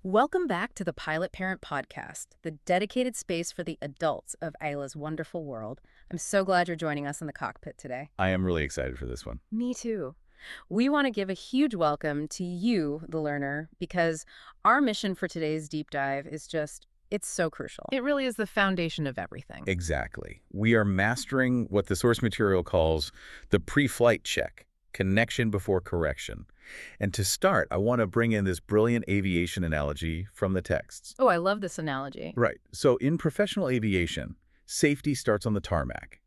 Welcome back to the Pilot Parent Podcast, the dedicated space for the adults of Ayla's wonderful world. I'm so glad you're joining us in the cockpit today. I am really excited for this one. Me too. We want to give a huge welcome to you, the learner, because our mission for today's deep dive is it's so crucial. It really is the foundation of everything. Exactly. We are mastering what the source material calls the pre-flight check, connection before correction. And to start, I want to bring in this brilliant aviation analogy from the texts. Oh, I love this analogy. Right. So in professional aviation, safety starts on the tarmac.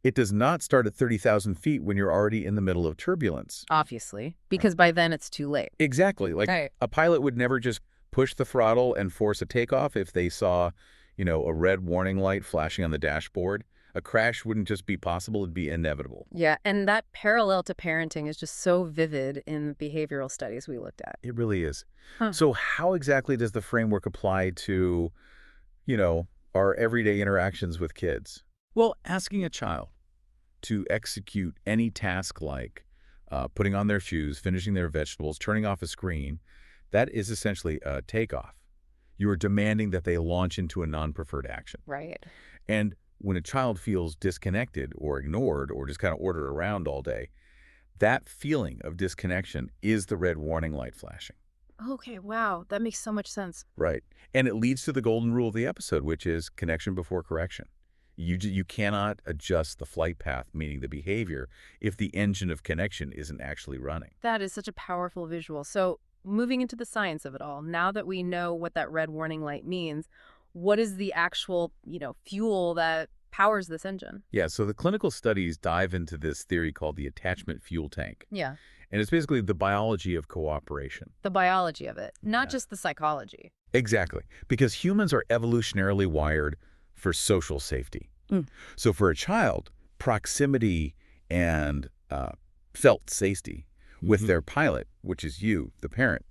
It does not start at 30,000 feet when you're already in the middle of turbulence. Obviously, because by then it's too late. Exactly. Like Right. a pilot would never just push the throttle and force a takeoff if they saw, a red warning light flashing on the dashboard. A crash wouldn't just be possible, it'd be inevitable. Yeah, and that parallel to parenting is just so vivid in the behavioral studies we looked at. It really is. Huh. So how exactly does the framework apply to, our everyday interactions with kids? Well, asking a child to execute any task like putting on their shoes, finishing their vegetables, turning off a screen, that is essentially a takeoff. You are demanding that they launch into a non-preferred action. Right. And when a child feels disconnected or ignored or just kind of ordered around all day, that feeling of disconnection is the red warning light flashing. Okay, wow. That makes so much sense. Right. And it leads to the golden rule of the episode, which is connection before correction. You cannot adjust the flight path, meaning the behavior, if the engine of connection isn't actually running. That is such a powerful visual. So, moving into the science of it all, now that we know what that red warning light means, what is the actual, fuel that powers this engine? Yeah, so the clinical studies dive into this theory called the attachment fuel tank. Yeah. And it's basically the biology of cooperation. The biology of it, not Yeah. just the psychology. Exactly, because humans are evolutionarily wired for social safety. Mm. So for a child, proximity and felt safety with their pilot, which is you, the parent,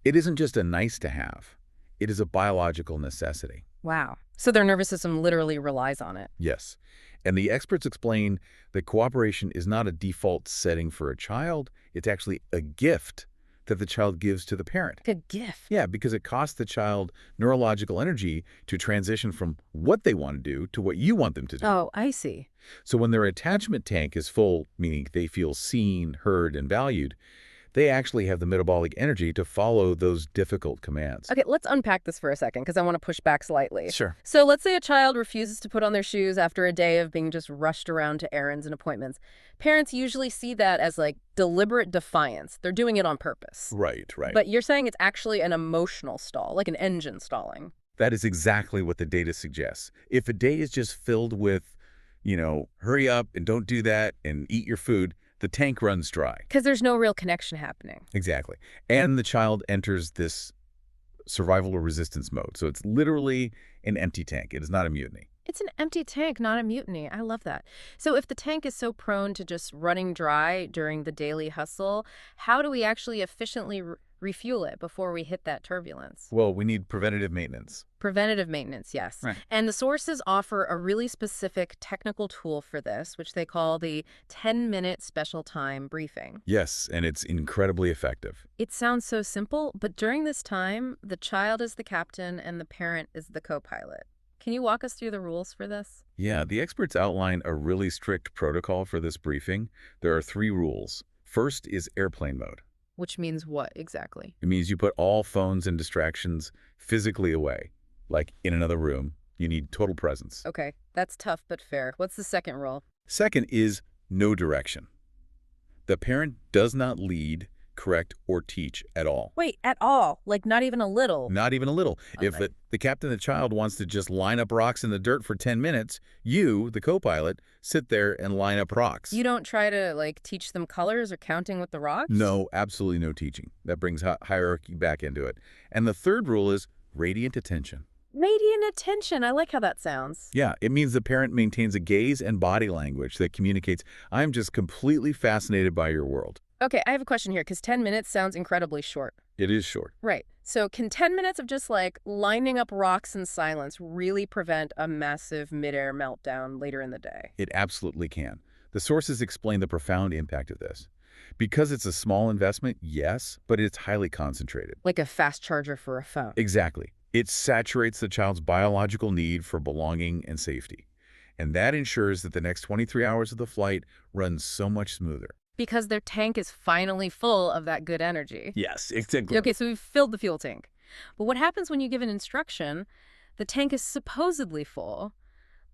it isn't just a nice to have. It is a biological necessity. Wow. So their nervous system literally relies on it. Yes. And the experts explain that cooperation is not a default setting for a child. It's actually a gift that the child gives to the parent. Like a gift. Yeah, because it costs the child neurological energy to transition from what they want to do to what you want them to do. Oh, I see. So when their attachment tank is full, meaning they feel seen, heard, and valued, they actually have the metabolic energy to follow those difficult commands. Okay, let's unpack this for a second because I want to push back slightly. Sure. So let's say a child refuses to put on their shoes after a day of being just rushed around to errands and appointments. Parents usually see that as like deliberate defiance. They're doing it on purpose. Right. But you're saying it's actually an emotional stall, like an engine stalling. That is exactly what the data suggests. If a day is just filled with, hurry up and don't do that and eat your food, the tank runs dry. Because there's no real connection happening. Exactly. And the child enters this survival or resistance mode. So it's literally an empty tank. It is not a mutiny. It's an empty tank, not a mutiny. I love that. So if the tank is so prone to just running dry during the daily hustle, how do we actually efficiently refuel it before we hit that turbulence? Well, we need preventative maintenance. Preventative maintenance, yes. Right. And the sources offer a really specific technical tool for this, which they call the 10-minute special time briefing. Yes, and it's incredibly effective. It sounds so simple, but during this time, the child is the captain and the parent is the co-pilot. Can you walk us through the rules for this? Yeah, the experts outline a really strict protocol for this briefing. There are 3 rules. First is airplane mode. Which means what exactly? It means you put all phones and distractions physically away, like in another room. You need total presence. Okay, that's tough but fair. What's the second rule? Second is no direction. The parent does not lead, correct, or teach at all. Wait, at all? Like not even a little? Not even a little. If Okay. the captain of the child wants to just line up rocks in the dirt for 10 minutes, you, the co-pilot, sit there and line up rocks. You don't try to, teach them colors or counting with the rocks? No, absolutely no teaching. That brings hierarchy back into it. And the third rule is radiant attention. Radiant attention. I like how that sounds. Yeah, it means the parent maintains a gaze and body language that communicates, I'm just completely fascinated by your world. Okay, I have a question here because 10 minutes sounds incredibly short. It is short. Right. So can 10 minutes of just lining up rocks in silence really prevent a massive midair meltdown later in the day? It absolutely can. The sources explain the profound impact of this. Because it's a small investment, yes, but it's highly concentrated. Like a fast charger for a phone. Exactly. It saturates the child's biological need for belonging and safety. And that ensures that the next 23 hours of the flight runs so much smoother. Because their tank is finally full of that good energy. Yes, exactly. Okay, so we've filled the fuel tank. But what happens when you give an instruction? The tank is supposedly full,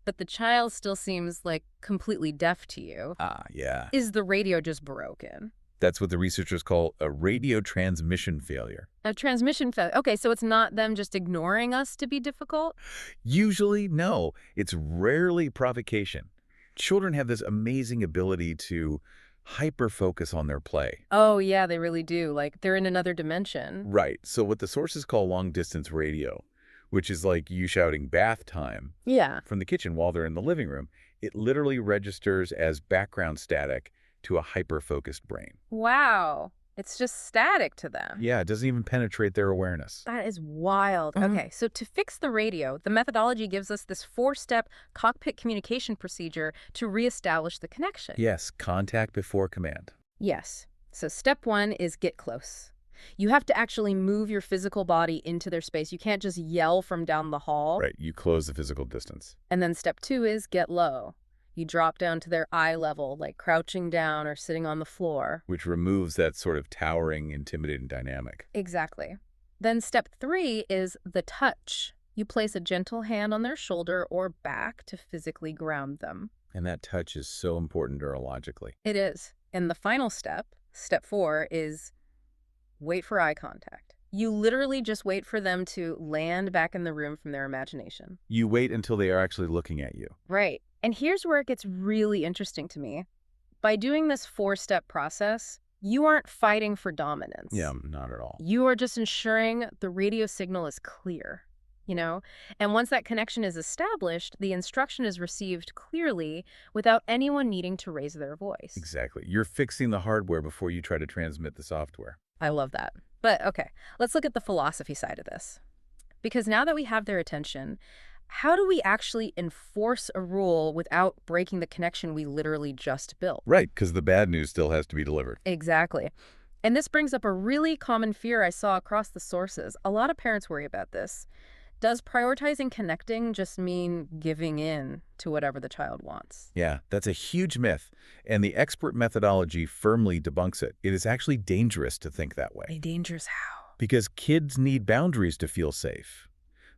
but the child still seems like completely deaf to you. Ah, yeah. Is the radio just broken? That's what the researchers call a radio transmission failure. A transmission failure. Okay, so it's not them just ignoring us to be difficult? Usually, no. It's rarely provocation. Children have this amazing ability to hyper-focus on their play. Oh, yeah, they really do. Like, they're in another dimension. Right. So what the sources call long-distance radio, which is like you shouting bath time Yeah. from the kitchen while they're in the living room, it literally registers as background static to a hyper-focused brain. Wow. It's just static to them. Yeah, it doesn't even penetrate their awareness. That is wild. Mhm. Okay, so to fix the radio, the methodology gives us this 4-step cockpit communication procedure to reestablish the connection. Yes, contact before command. Yes. So step 1 is get close. You have to actually move your physical body into their space. You can't just yell from down the hall. Right, you close the physical distance. And then step 2 is get low. You drop down to their eye level, like crouching down or sitting on the floor. Which removes that sort of towering, intimidating dynamic. Exactly. Then step 3 is the touch. You place a gentle hand on their shoulder or back to physically ground them. And that touch is so important neurologically. It is. And the final step, step 4, is wait for eye contact. You literally just wait for them to land back in the room from their imagination. You wait until they are actually looking at you. Right. And here's where it gets really interesting to me. By doing this 4-step process, you aren't fighting for dominance. Yeah, not at all. You are just ensuring the radio signal is clear, you know? And once that connection is established, the instruction is received clearly without anyone needing to raise their voice. Exactly. You're fixing the hardware before you try to transmit the software. I love that. But okay, let's look at the philosophy side of this. Because now that we have their attention, how do we actually enforce a rule without breaking the connection we literally just built? Right, because the bad news still has to be delivered. Exactly. And this brings up a really common fear I saw across the sources. A lot of parents worry about this. Does prioritizing connecting just mean giving in to whatever the child wants? Yeah, that's a huge myth, and the expert methodology firmly debunks it. It is actually dangerous to think that way. Dangerous how? Because kids need boundaries to feel safe.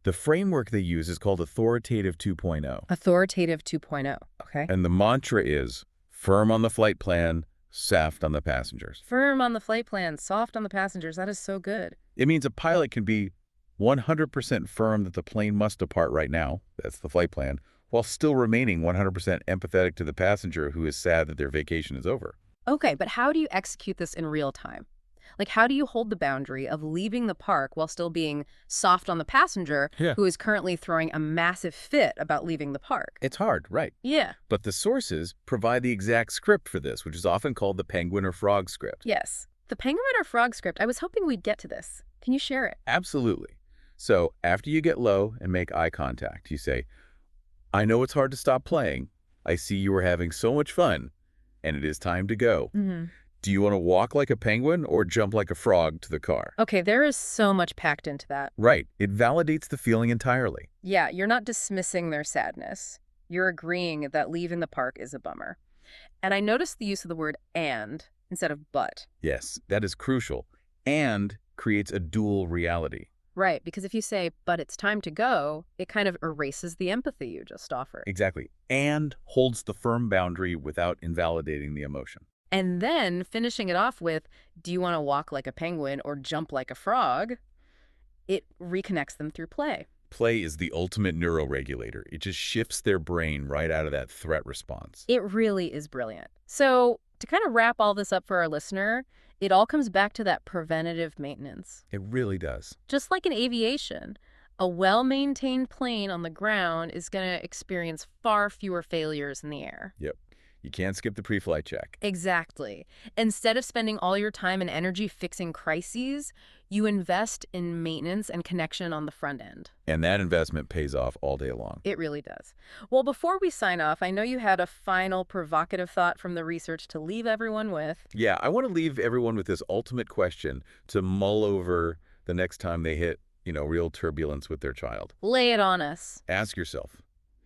The framework they use is called Authoritative 2.0. Authoritative 2.0. Okay. And the mantra is firm on the flight plan, soft on the passengers. Firm on the flight plan, soft on the passengers. That is so good. It means a pilot can be 100% firm that the plane must depart right now, that's the flight plan, while still remaining 100% empathetic to the passenger who is sad that their vacation is over. Okay, but how do you execute this in real time? Like, how do you hold the boundary of leaving the park while still being soft on the passenger who is currently throwing a massive fit about leaving the park? It's hard, right? Yeah. But the sources provide the exact script for this, which is often called the penguin or frog script. Yes. The penguin or frog script, I was hoping we'd get to this. Can you share it? Absolutely. So after you get low and make eye contact, you say, I know it's hard to stop playing. I see you are having so much fun, and it is time to go. Mm-hmm. Do you want to walk like a penguin or jump like a frog to the car? Okay, there is so much packed into that. Right. It validates the feeling entirely. Yeah, you're not dismissing their sadness. You're agreeing that leaving the park is a bummer. And I noticed the use of the word and instead of but. Yes, that is crucial, and creates a dual reality. Right, because if you say, but it's time to go, it kind of erases the empathy you just offered. Exactly. And holds the firm boundary without invalidating the emotion. And then finishing it off with, do you want to walk like a penguin or jump like a frog? It reconnects them through play. Play is the ultimate neuroregulator. It just shifts their brain right out of that threat response. It really is brilliant. So to kind of wrap all this up for our listener, it all comes back to that preventative maintenance. It really does. Just like in aviation, a well-maintained plane on the ground is going to experience far fewer failures in the air. Yep. You can't skip the pre-flight check. Exactly. Instead of spending all your time and energy fixing crises, you invest in maintenance and connection on the front end. And that investment pays off all day long. It really does. Well, before we sign off, I know you had a final provocative thought from the research to leave everyone with. Yeah, I want to leave everyone with this ultimate question to mull over the next time they hit, real turbulence with their child. Lay it on us. Ask yourself,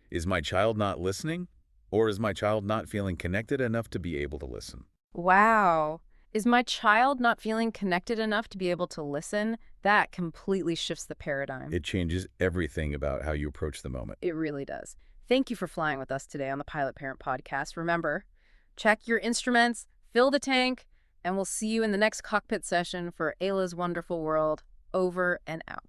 is my child not listening? Or is my child not feeling connected enough to be able to listen? Wow. Is my child not feeling connected enough to be able to listen? That completely shifts the paradigm. It changes everything about how you approach the moment. It really does. Thank you for flying with us today on the Pilot Parent Podcast. Remember, check your instruments, fill the tank, and we'll see you in the next cockpit session for Ayla's Wonderful World. Over and out.